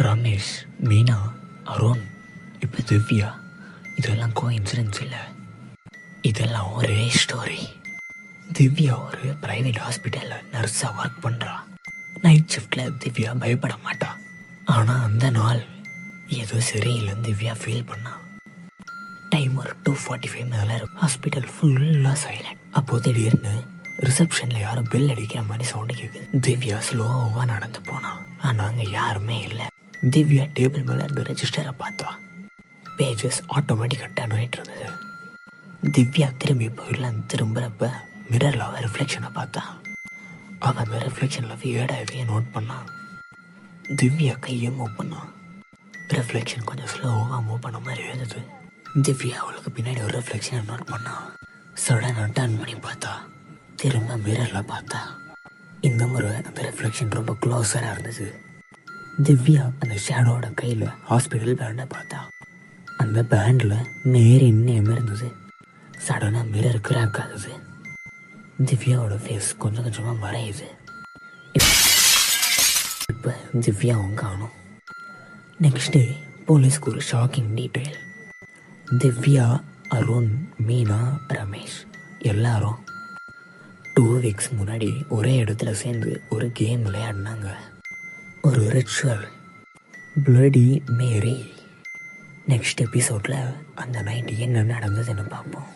ரமேஷ், மீனா, அருண், இப்போ திவ்யா, இதெல்லாம் கோஇன்சிடென்ஸ் இல்லை, இதெல்லாம் ஒரே ஸ்டோரி. திவ்யா ஒரு ப்ரைவேட் ஹாஸ்பிட்டலில் நர்ஸாக ஒர்க் பண்ணுறா. நைட் ஷிஃப்டில் திவ்யா பயப்பட மாட்டா. ஆனால் அந்த நாள் ஏதோ சரியில்லைன்னு திவ்யா ஃபீல் பண்ணா. டைம் ஒரு 2:45 மேலே இருக்கும். ஹாஸ்பிட்டல் ஃபுல்லாக சைலண்ட். அப்போது திடீர்னு ரிசப்ஷனில் யாரும் பெல் அடிக்கிற மாதிரி சவுண்டு கேட்குது. திவ்யா ஸ்லோவாக நடந்து போனான். ஆனால் அங்கே யாருமே இல்லை. திவ்யா டேபிள் மேலே இருந்த ரெஜிஸ்டரை பார்த்தா. பேஜஸ் ஆட்டோமேட்டிக்காக டர்ன் ஆகிட்டு இருந்தது. திவ்யா திரும்பி போயிடலாம் திரும்புகிறப்ப மிரரில் அவள் ரிஃப்ளெக்ஷனை பார்த்தா. அவள் அந்த ரிஃப்ளெக்ஷனில் வியர்டாகவே நோட் பண்ணான். திவ்யா கையை மூவ் பண்ணான். ரிஃப்ளெக்ஷன் கொஞ்சம் ஸ்லோவாக மூவ் பண்ண மாதிரி இருந்தது. திவ்யா அவளுக்கு பின்னாடி ஒரு ரிஃப்ளெக்ஷனை நோட் பண்ணான். சடனாக டர்ன் பண்ணி பார்த்தா. திரும்ப மிரரில் பார்த்தா. இந்த முறை அந்த ரிஃப்ளெக்ஷன் ரொம்ப க்ளோஸராக இருந்தது. திவ்யா அந்த ஷேடோட கையில் ஹாஸ்பிட்டல் பேண்டை பார்த்தா. அந்த பேண்டில் மேரின் நேம் இருந்தது. சடனாக மிரர் கிராக் ஆகுது. திவ்யாவோட ஃபேஸ் கொஞ்சம் கொஞ்சமாக மறையுது. இப்போ திவ்யாவும் காணும். நெக்ஸ்ட் டே போலீஸ்க்கு ஒரு ஷாக்கிங் டீட்டெயில். திவ்யா, அருண், மீனா, ரமேஷ் எல்லாரும் 2 வீக்ஸ் முன்னாடி ஒரே இடத்துல சேர்ந்து ஒரு கேம் விளையாடினாங்க. ஒரு ரிச்சுவல், பிளடி மேரி. நெக்ஸ்ட் எபிசோடில் அந்த நைட் என்ன நடந்ததுன்னு பார்ப்போம்.